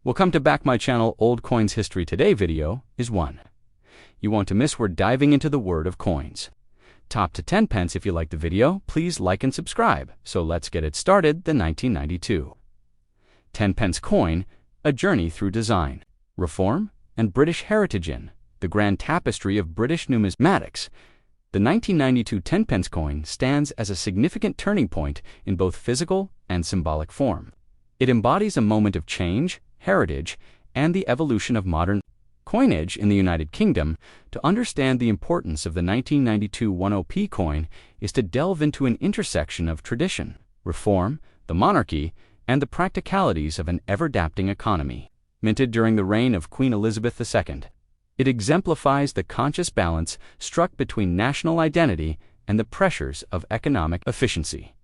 Welcome to back my channel. Old Coins History. Today video is 1. You won't miss, we're diving into the world of coins. Top to 10 pence. If you like the video, please like and subscribe. So let's get it started. The 1992 10 pence coin, a journey through design, reform, and British heritage in the grand tapestry of British numismatics. The 1992 10 pence coin stands as a significant turning point in both physical and symbolic form. It embodies a moment of change, heritage, and the evolution of modern coinage in the United Kingdom. To understand the importance of the 1992 10p coin is to delve into an intersection of tradition, reform, the monarchy, and the practicalities of an ever-adapting economy. Minted during the reign of Queen Elizabeth II, it exemplifies the conscious balance struck between national identity and the pressures of economic efficiency.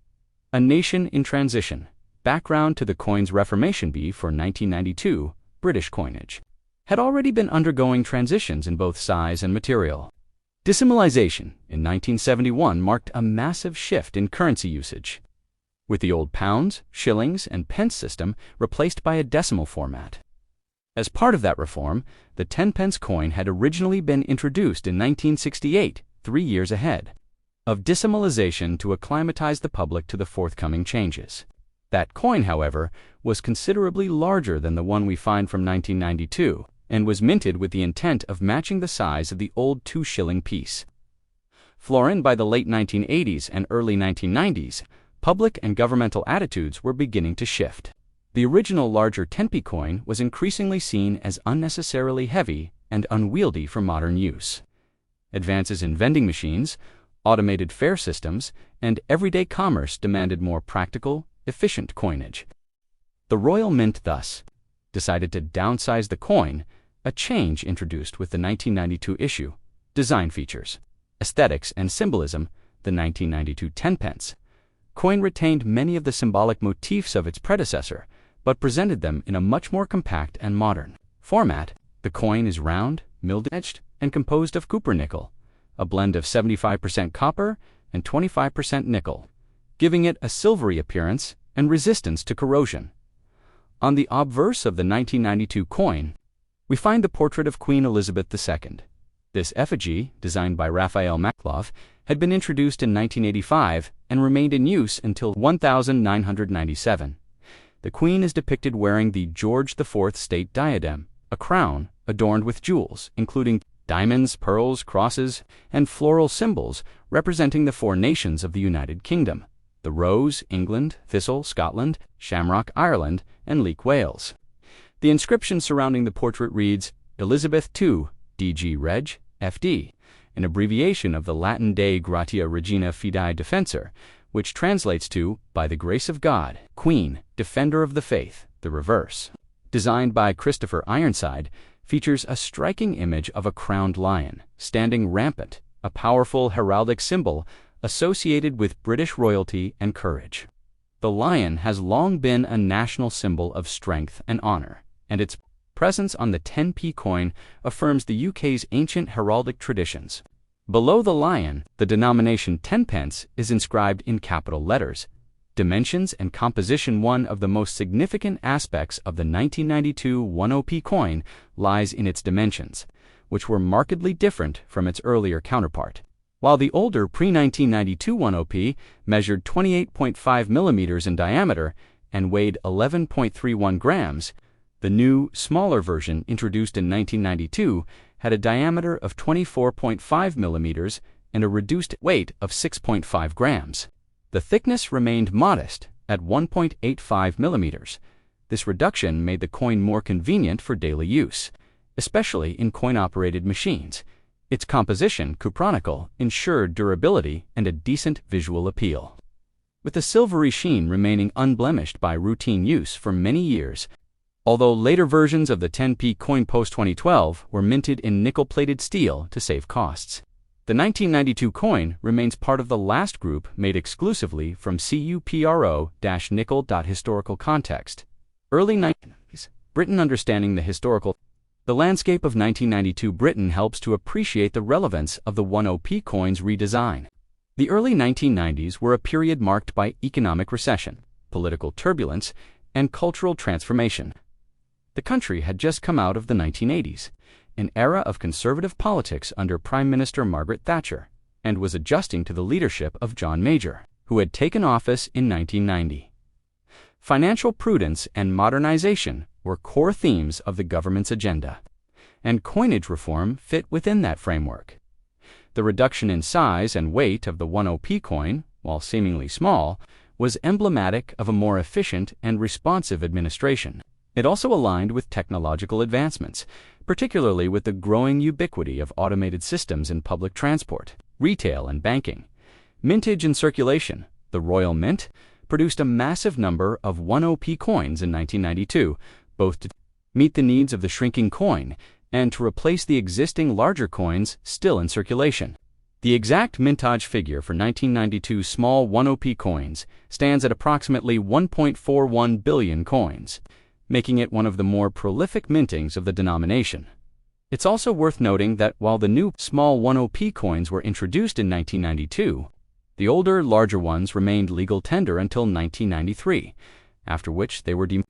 A nation in transition. Background to the coin's reformation. For 1992, British coinage had already been undergoing transitions in both size and material. Decimalization in 1971 marked a massive shift in currency usage, with the old pounds, shillings, and pence system replaced by a decimal format. As part of that reform, the 10 pence coin had originally been introduced in 1968, 3 years ahead of decimalization, to acclimatize the public to the forthcoming changes. That coin, however, was considerably larger than the one we find from 1992 and was minted with the intent of matching the size of the old 2-shilling piece. Florin by the late 1980s and early 1990s, public and governmental attitudes were beginning to shift. The original larger 10p coin was increasingly seen as unnecessarily heavy and unwieldy for modern use. Advances in vending machines, automated fare systems, and everyday commerce demanded more practical, efficient coinage. The Royal Mint thus decided to downsize the coin, a change introduced with the 1992 issue. Design features, aesthetics, and symbolism. The 1992 10 pence coin retained many of the symbolic motifs of its predecessor, but presented them in a much more compact and modern format. The coin is round, milled-edged, and composed of cupro-nickel, a blend of 75% copper and 25% nickel, giving it a silvery appearance and resistance to corrosion. On the obverse of the 1992 coin, we find the portrait of Queen Elizabeth II. This effigy, designed by Raphael Makloff, had been introduced in 1985 and remained in use until 1997. The Queen is depicted wearing the George IV state diadem, a crown adorned with jewels, including diamonds, pearls, crosses, and floral symbols representing the 4 nations of the United Kingdom: the rose, England; thistle, Scotland; shamrock, Ireland; and leek, Wales. The inscription surrounding the portrait reads, Elizabeth II, DG Reg, FD, an abbreviation of the Latin Dei Gratia Regina Fidei Defensor, which translates to, by the grace of God, Queen, Defender of the Faith. The reverse, designed by Christopher Ironside, features a striking image of a crowned lion, standing rampant, a powerful heraldic symbol associated with British royalty and courage. The lion has long been a national symbol of strength and honor, and its presence on the 10p coin affirms the UK's ancient heraldic traditions. Below the lion, the denomination 10 pence is inscribed in capital letters. Dimensions and composition. One of the most significant aspects of the 1992 10p coin lies in its dimensions, which were markedly different from its earlier counterpart. While the older pre-1992 10p measured 28.5 millimeters in diameter and weighed 11.31 grams, the new, smaller version introduced in 1992 had a diameter of 24.5 millimeters and a reduced weight of 6.5 grams. The thickness remained modest at 1.85 millimeters. This reduction made the coin more convenient for daily use, especially in coin-operated machines. Its composition, cupro-nickel, ensured durability and a decent visual appeal, with the silvery sheen remaining unblemished by routine use for many years. Although later versions of the 10p coin post-2012 were minted in nickel-plated steel to save costs, the 1992 coin remains part of the last group made exclusively from cupro-nickel. Historical context. Early 1990s Britain. Understanding the historical landscape of 1992 Britain helps to appreciate the relevance of the 10p coin's redesign. The early 1990s were a period marked by economic recession, political turbulence, and cultural transformation. The country had just come out of the 1980s, an era of conservative politics under Prime Minister Margaret Thatcher, and was adjusting to the leadership of John Major, who had taken office in 1990. Financial prudence and modernization were core themes of the government's agenda, and coinage reform fit within that framework. The reduction in size and weight of the 10p coin, while seemingly small, was emblematic of a more efficient and responsive administration. It also aligned with technological advancements, particularly with the growing ubiquity of automated systems in public transport, retail, and banking. Mintage and circulation. The Royal Mint produced a massive number of 10p coins in 1992, both to meet the needs of the shrinking coin and to replace the existing larger coins still in circulation. The exact mintage figure for 1992 small 10p coins stands at approximately 1.41 billion coins, making it one of the more prolific mintings of the denomination. It's also worth noting that while the new small 10p coins were introduced in 1992, the older, larger ones remained legal tender until 1993, after which they were deemed.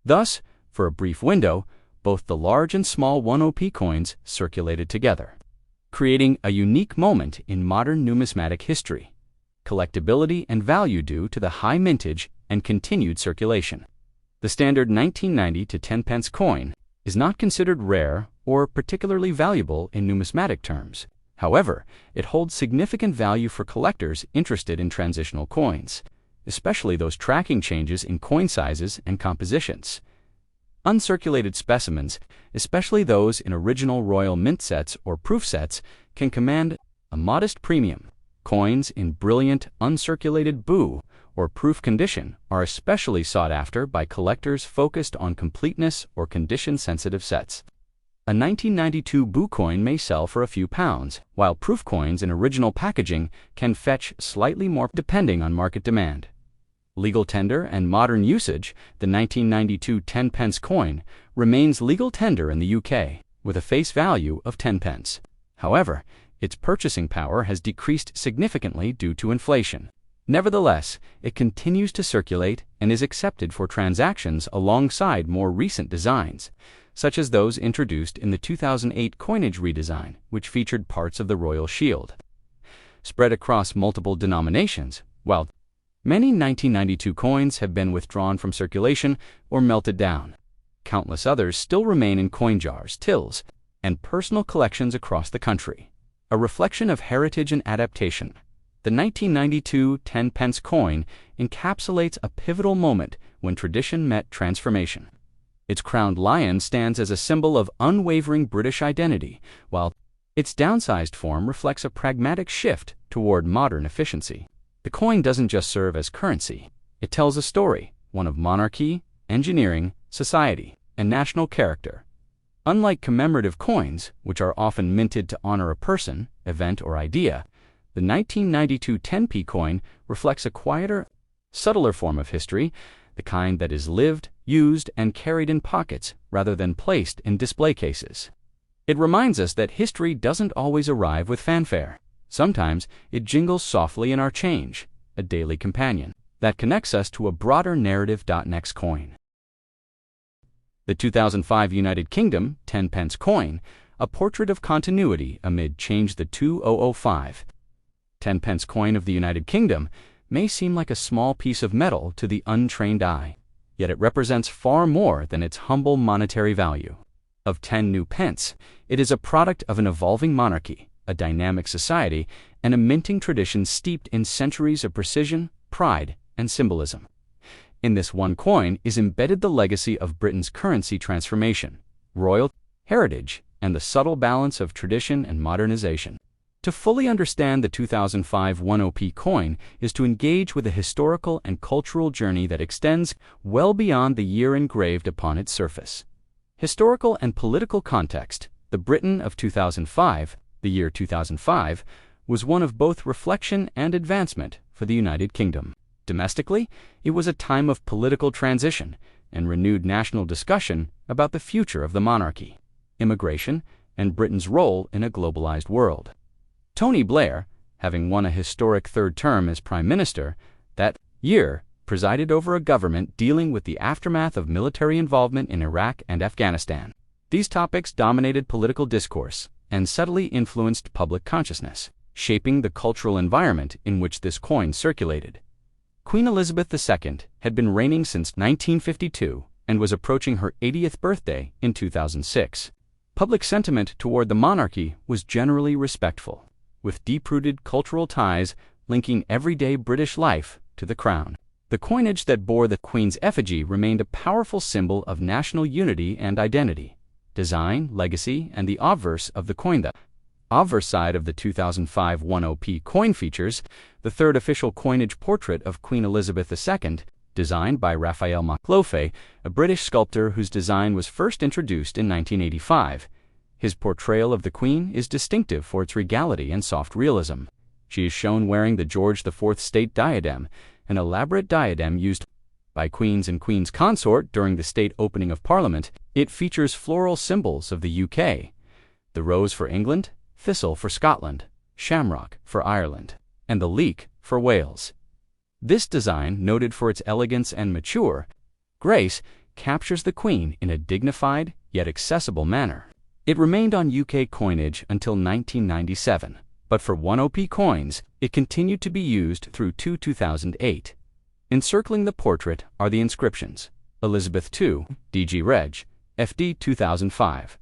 Thus, for a brief window, both the large and small 10p coins circulated together, creating a unique moment in modern numismatic history, collectability and value due to the high mintage and continued circulation. The standard 1990 to 10 pence coin is not considered rare or particularly valuable in numismatic terms. However, it holds significant value for collectors interested in transitional coins, especially those tracking changes in coin sizes and compositions. Uncirculated specimens, especially those in original royal mint sets or proof sets, can command a modest premium. Coins in brilliant, uncirculated boo or proof condition are especially sought after by collectors focused on completeness or condition-sensitive sets. A 1992 boo coin may sell for a few pounds, while proof coins in original packaging can fetch slightly more depending on market demand. Legal tender and modern usage, the 1992 10 pence coin remains legal tender in the UK, with a face value of 10 pence. However, its purchasing power has decreased significantly due to inflation. Nevertheless, it continues to circulate and is accepted for transactions alongside more recent designs, such as those introduced in the 2008 coinage redesign, which featured parts of the royal shield. Spread across multiple denominations, while many 1992 coins have been withdrawn from circulation or melted down, countless others still remain in coin jars, tills, and personal collections across the country. A reflection of heritage and adaptation, the 1992 10 pence coin encapsulates a pivotal moment when tradition met transformation. Its crowned lion stands as a symbol of unwavering British identity, while its downsized form reflects a pragmatic shift toward modern efficiency. The coin doesn't just serve as currency. It tells a story, one of monarchy, engineering, society, and national character. Unlike commemorative coins, which are often minted to honor a person, event, or idea, the 1992 10p coin reflects a quieter, subtler form of history, the kind that is lived, used, and carried in pockets rather than placed in display cases. It reminds us that history doesn't always arrive with fanfare. Sometimes it jingles softly in our change, a daily companion that connects us to a broader narrative. Next coin. The 2005 United Kingdom 10 pence coin, a portrait of continuity amid change. The 2005 10 pence coin of the United Kingdom may seem like a small piece of metal to the untrained eye, yet it represents far more than its humble monetary value. Of 10 new pence, it is a product of an evolving monarchy, a dynamic society, and a minting tradition steeped in centuries of precision, pride, and symbolism. In this one coin is embedded the legacy of Britain's currency transformation, royal heritage, and the subtle balance of tradition and modernization. To fully understand the 2005 10p coin is to engage with a historical and cultural journey that extends well beyond the year engraved upon its surface. Historical and political context. The Britain of 2005, the year 2005, was one of both reflection and advancement for the United Kingdom. Domestically, it was a time of political transition and renewed national discussion about the future of the monarchy, immigration, and Britain's role in a globalized world. Tony Blair, having won a historic third term as Prime Minister, that year presided over a government dealing with the aftermath of military involvement in Iraq and Afghanistan. These topics dominated political discourse and subtly influenced public consciousness, shaping the cultural environment in which this coin circulated. Queen Elizabeth II had been reigning since 1952 and was approaching her 80th birthday in 2006. Public sentiment toward the monarchy was generally respectful, with deep-rooted cultural ties linking everyday British life to the crown. The coinage that bore the Queen's effigy remained a powerful symbol of national unity and identity. Design, legacy, and the obverse of the coin. The obverse side of the 2005 10p coin features the third official coinage portrait of Queen Elizabeth II, designed by Raphael Moncloffe, a British sculptor whose design was first introduced in 1985. His portrayal of the Queen is distinctive for its regality and soft realism. She is shown wearing the George IV state diadem, an elaborate diadem used by queens and queen's consort during the state opening of Parliament. It features floral symbols of the UK: the rose for England, thistle for Scotland, shamrock for Ireland, and the leek for Wales. This design, noted for its elegance and mature grace, captures the Queen in a dignified yet accessible manner. It remained on UK coinage until 1997, but for 10p coins, it continued to be used through 2008. Encircling the portrait are the inscriptions: Elizabeth II, DG Reg, FD 2005.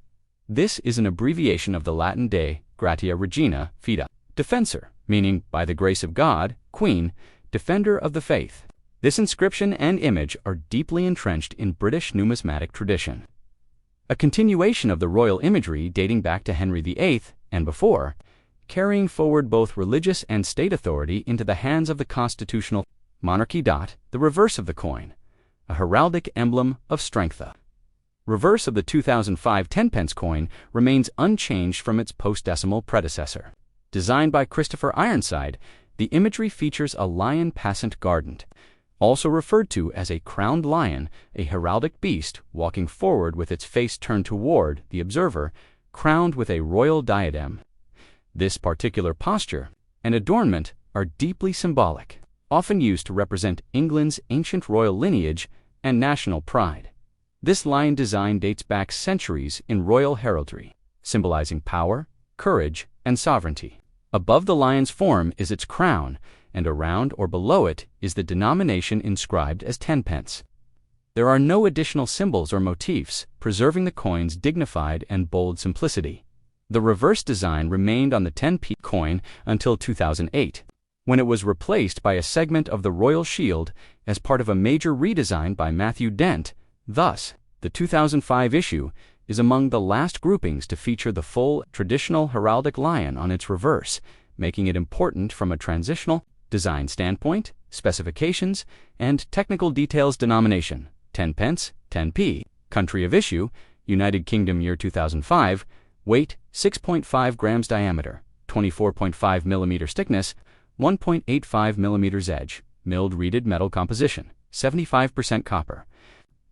This is an abbreviation of the Latin Dei Gratia Regina Fide, Defensor, meaning by the grace of God, Queen, Defender of the Faith. This inscription and image are deeply entrenched in British numismatic tradition, a continuation of the royal imagery dating back to Henry VIII and before, carrying forward both religious and state authority into the hands of the constitutional monarchy. The reverse of the coin, a heraldic emblem of strength. The reverse of the 2005 10p coin remains unchanged from its post-decimal predecessor. Designed by Christopher Ironside, the imagery features a lion passant guardant, also referred to as a crowned lion, a heraldic beast walking forward with its face turned toward the observer, crowned with a royal diadem. This particular posture and adornment are deeply symbolic, often used to represent England's ancient royal lineage and national pride. This lion design dates back centuries in royal heraldry, symbolizing power, courage, and sovereignty. Above the lion's form is its crown, and around or below it is the denomination inscribed as 10p. There are no additional symbols or motifs, preserving the coin's dignified and bold simplicity. The reverse design remained on the 10p coin until 2008, when it was replaced by a segment of the royal shield as part of a major redesign by Matthew Dent. Thus, the 2005 issue is among the last groupings to feature the full traditional heraldic lion on its reverse, making it important from a transitional design standpoint, specifications, and technical details. Denomination: 10p, 10p. Country of issue: United Kingdom, year 2005. Weight: 6.5 grams. Diameter: 24.5 millimeters. Thickness: 1.85 millimeters. Edge: milled reeded metal composition, 75% copper,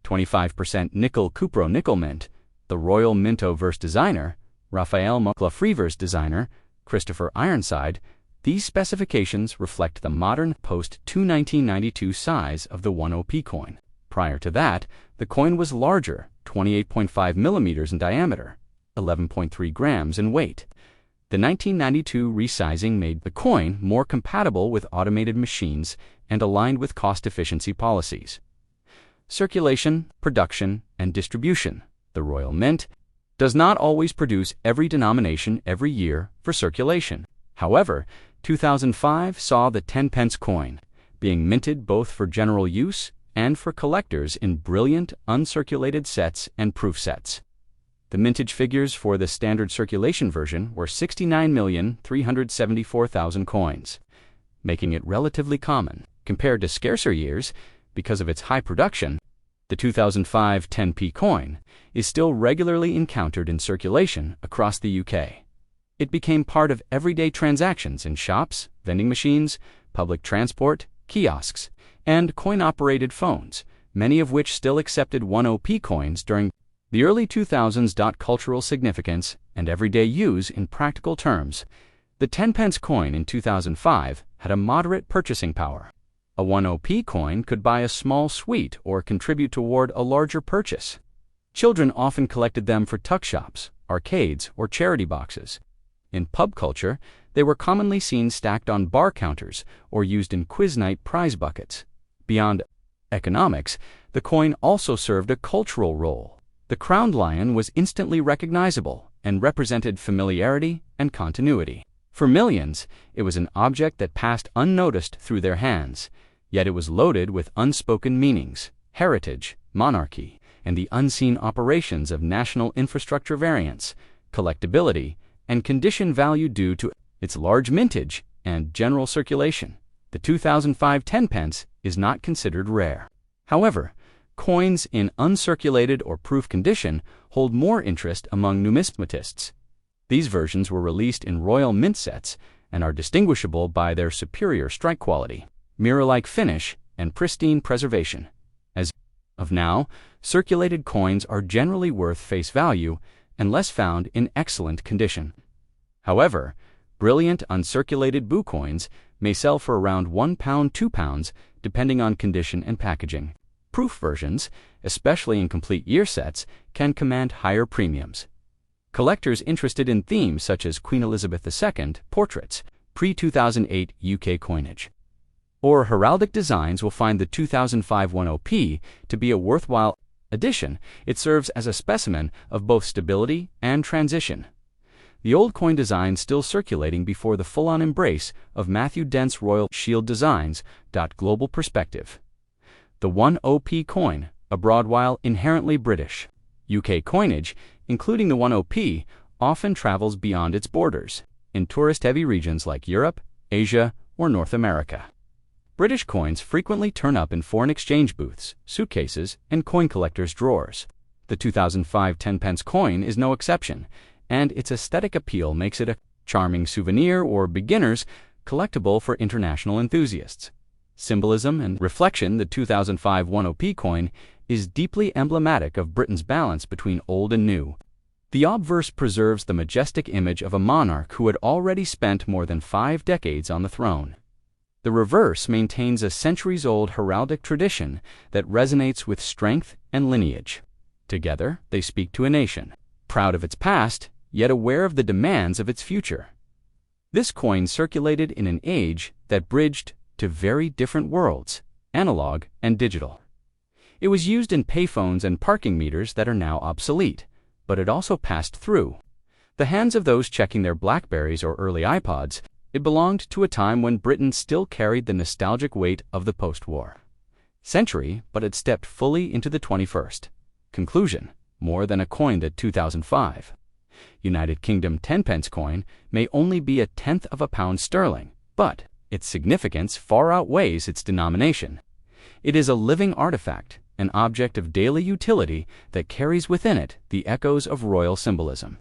25% nickel. Cupro-nickel mint. The Royal Minto verse designer, Raphael Moncloffe verse designer, Christopher Ironside. These specifications reflect the modern post-1992 size of the 10p coin. Prior to that, the coin was larger, 28.5 millimeters in diameter, 11.3 grams in weight. The 1992 resizing made the coin more compatible with automated machines and aligned with cost-efficiency policies. Circulation, production, and distribution. The Royal Mint does not always produce every denomination every year for circulation. However, 2005 saw the 10p coin being minted both for general use and for collectors in brilliant uncirculated sets and proof sets. The mintage figures for the standard circulation version were 69,374,000 coins, making it relatively common. Compared to scarcer years, because of its high production, the 2005 10p coin is still regularly encountered in circulation across the UK. It became part of everyday transactions in shops, vending machines, public transport, kiosks, and coin-operated phones, many of which still accepted 10p coins during the early 2000s. Cultural significance and everyday use in practical terms. The 10p coin in 2005 had a moderate purchasing power, A 1 coin could buy a small sweet or contribute toward a larger purchase. Children often collected them for tuck shops, arcades, or charity boxes. In pub culture, they were commonly seen stacked on bar counters or used in quiz night prize buckets. Beyond economics, the coin also served a cultural role. The crowned lion was instantly recognizable and represented familiarity and continuity. For millions, it was an object that passed unnoticed through their hands, yet it was loaded with unspoken meanings, heritage, monarchy, and the unseen operations of national infrastructure variance, collectability, and condition value due to its large mintage and general circulation. The 2005 10 pence is not considered rare. However, coins in uncirculated or proof condition hold more interest among numismatists. These versions were released in royal mint sets and are distinguishable by their superior strike quality, mirror-like finish, and pristine preservation. As of now, circulated coins are generally worth face value unless found in excellent condition. However, brilliant uncirculated boo coins may sell for around £1 to £2, depending on condition and packaging. Proof versions, especially in complete year sets, can command higher premiums. Collectors interested in themes such as Queen Elizabeth II portraits, pre-2008 UK coinage, or heraldic designs will find the 2005 10p to be a worthwhile addition. It serves as a specimen of both stability and transition. The old coin design still circulating before the full-on embrace of Matthew Dent's Royal Shield Designs. Global perspective. The 10p coin, abroad while inherently British. UK coinage, including the 10p, often travels beyond its borders, in tourist-heavy regions like Europe, Asia, or North America. British coins frequently turn up in foreign exchange booths, suitcases, and coin collectors' drawers. The 2005 10 pence coin is no exception, and its aesthetic appeal makes it a charming souvenir or beginner's collectible for international enthusiasts. Symbolism and reflection. The 2005 10p coin is deeply emblematic of Britain's balance between old and new. The obverse preserves the majestic image of a monarch who had already spent more than 5 decades on the throne. The reverse maintains a centuries-old heraldic tradition that resonates with strength and lineage. Together, they speak to a nation, proud of its past, yet aware of the demands of its future. This coin circulated in an age that bridged to very different worlds, analog and digital. It was used in payphones and parking meters that are now obsolete, but it also passed through the hands of those checking their BlackBerries or early iPods. It belonged to a time when Britain still carried the nostalgic weight of the post-war century, but it stepped fully into the 21st. Conclusion: more than a coin. The 2005 United Kingdom 10 pence coin may only be a tenth of a pound sterling, but its significance far outweighs its denomination. It is a living artifact, an object of daily utility that carries within it the echoes of royal symbolism,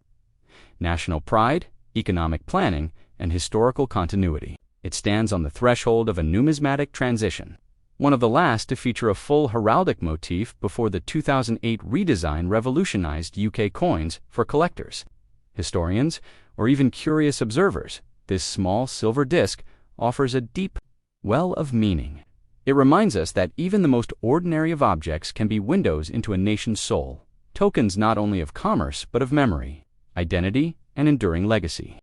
national pride, economic planning, and historical continuity. It stands on the threshold of a numismatic transition, one of the last to feature a full heraldic motif before the 2008 redesign revolutionized UK coins for collectors, historians, or even curious observers. This small silver disc offers a deep well of meaning. It reminds us that even the most ordinary of objects can be windows into a nation's soul, tokens not only of commerce but of memory, identity, and enduring legacy.